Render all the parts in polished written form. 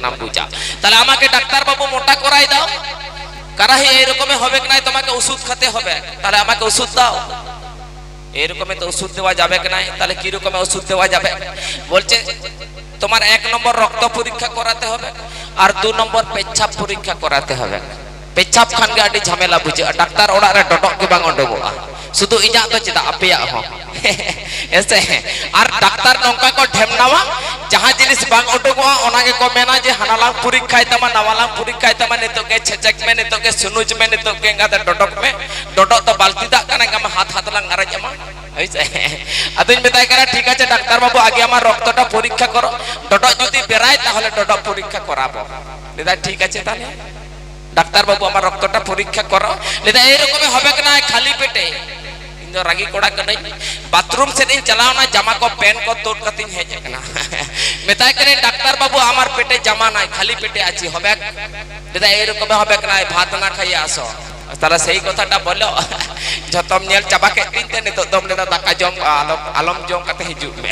নাম বুঝা। তাহলে আমাকে ডাক্তার বাবু মোটা করাই দাও, কারাহি এইরকমই হবে কি নাই, তোমাকে ওষুধ খেতে হবে, তাহলে আমাকে ওষুধ দাও। এরকমই তো ওষুধ দেওয়া যাবে কি নাই, তাহলে কি রকম ওষুধ দেওয়া যাবে? বলছে তোমার 1 নম্বর রক্ত পরীক্ষা করাতে হবে, আর 2 নম্বর পেচ্ছাপ পরীক্ষা করাতে হবে। পেচ্ছাপ খান গে আডি ঝামেলা বুঝে, ডাক্তার ওড়া রে ডডক গে বাং ওডোগোগা, শুধু ইᱧᱟᱜ ᱫᱚ ᱪᱮᱫᱟᱜ ᱟᱯᱮᱭᱟᱜ ᱦᱚᱸ এসে। আর ডাক্তার নঙ্কা কো ঢেমনাওয়া, যাহা জিনিস বাং ওডোগোগা ওনাগে কো মেনা যে হানালাং পরীক্ষায় তামা নাওয়ালাং পরীক্ষায় তামা নিতোগ গে ছেচেক মে, নিতোগ গে সুনুজ মে, নিতোগ গে গাদা ডডক মে, ডডক তো বালতি দাগ কানা গাম হাত হাত লাং আরে জামা হইছে। আদুই মেতাই কারা ঠিক আছে ডাক্তার বাবু আগে আমার রক্তটা পরীক্ষা করো, ডডক যদি বেরায় তাহলে ডডক পরীক্ষা করাবো। দাদা ঠিক আছে তাহলে ডাক্তার বাবু আমার রক্তটা পরীক্ষা করো। দাদা এইরকমই হবে কি না খালি পেটে? ইন্দো রাগি কোড়া কানাই, বাথরুম সেদিন চালাও না, জামা কো প্যান্ট কো তোড় কাতিন হেজ না, মেতাই করে ডাক্তার বাবু আমার পেটে জামা নাই, খালি পেটে আছি, হবে? দাদা এইরকমই হবে কি না, ভাত না খাইয়ে আসো। তাহলে সেই কথাটা বলো যতম নেল চাবা কেতিন তে নিতো দম দাদা দাকা জম আলম জম কাতে হিজুক মে।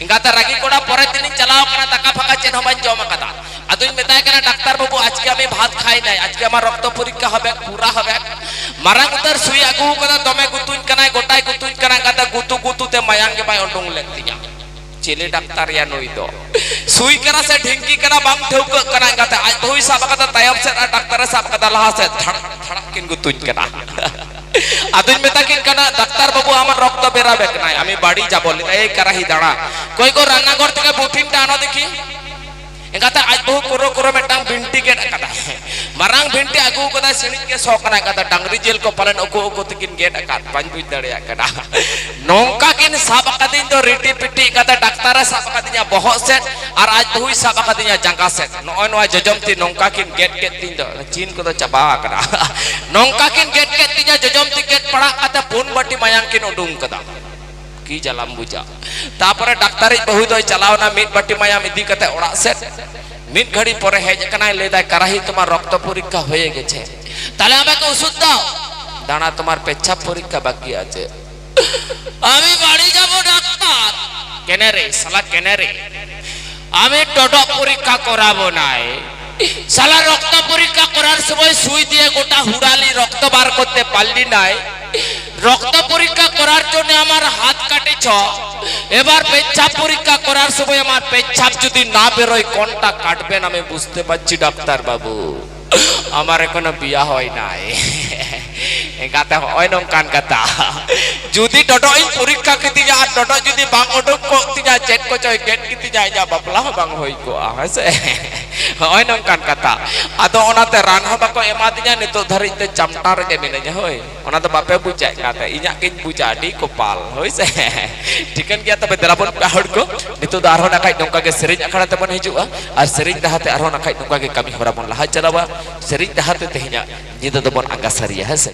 ইঙ্গাতে রাগি কোড়া পরে দিন চালাও কানা দাকা ফাঁকা চেন হবাই জম কাদা। আদুই মেতাই কানা ডাক্তার বাবু আজকে আমি ভাত খাই নাই, আজকে আমার রক্ত পরীক্ষা হবে, পুরা হবে। মারাং উতার সুই আগু কাদা দমে গুতুন কানাই, গোটাই গুতুন কানা কাদা গুতু গুতুতে মায়াং গে বাই ওডুং লেকতিয়া। চেলে ডাক্তার ইয়া নই দো সুই করা সে ঢিঙ্কি করা বাম ঠেউক করা গাতে আজ তুই সাব কাদা তায়ব সে ডাক্তার সাব কাদা লাহা সে ধড় ধড়ক কিন গুতুন কানা। আদুই মেতা কিন কানা ডাক্তার বাবু আমার রক্ত বেরাবে কি নাই, আমি বাড়ি যাব। এই কারাহি দাঁড়া, কই গো রান্নাঘর থেকে বুটিনটা আনো দেখি। এগাতে আজ বহু করো করো মেটাং ভিন্টি গেট কাদা, মারাং ভিন্টি আগু কাদা সিনিজ কে সো কানা কাদা, ডাংরি জেল को पालन ओको ओको तकिन गेट काट पांच बुझ दड़िया कादा। नौका किन साब कादिन तो रिटी पिटी कादा डाक्तार साब कादिया बहत से, और आज तो हुई साब कादिया जंगा से नय नय जजमती नौका किन गेट के तीन दो चीन को तो चबा कादा। नौका किन गेट के तीन जजमती गेट पड़ा कादा पुन बटी मायांग किन उडुंग कादा की जलाम बुझा। तापरे डाक्तार बहु दो चलाव ना मिट बटी मायाम इदी कते ओड़ा से मिट घड़ी परे हेज कनाय लेदा काराही तुम्हार रक्त परीक्षा হয়ে গেছে, তাহলে আমাকে ওষুধ দাও। দাঁড়া তোমার পেচ্ছাপ পরীক্ষা বাকি আছে। আমি বাড়ি যাব ডাক্তার। কেনে রে শালা কেনে রে? আমি ডডক পরীক্ষা করাবো নাই, শালা রক্ত পরীক্ষা করার সময় সুই দিয়ে গোটা হুড়ালি রক্ত বার করতে পারলি নাই। রক্ত পরীক্ষা করার জন্য আমার হাত কাটেছ, এবার পেচ্ছাপ পরীক্ষা করার সময় আমার পেচ্ছাপ যদি না বেরোয় কোনটা কাটবেন আমি বুঝতে পারছি ডাক্তার বাবু। আমার এখনো বিয়া হয় নাই। গাতা হয় নঙ্কান কথা, যদি ডডই পরীক্ষা কিতি যা ডড যদি বাং ওডক কতি যা চেক কো চয় গেট কিতি যায় যা বাপলা বাং হই কো হাসে হয় নঙ্কান কথা। আদো ওনাতে রান হবা কো এমাদিয়া নিতো ধরিতে চামটার গে মিনে হই, ওনা তো বাপে বুঝাই গাতা ইña কিন বুঝা ডি কপাল হইছে। ঠিকান গিয়া তবে দেরাবন পাহড় কো নিতো আরো না খাই নঙ্কা গে সেরিজ আখড়া তে বন হিজুয়া, আর সেরিজ দাহাতে আরো না খাই নঙ্কা গে কামি হরা বন লাহা চালাবা। সেরিজ দাহাতে তেহিña নিতো দবন আগা সারিয়া হাসে।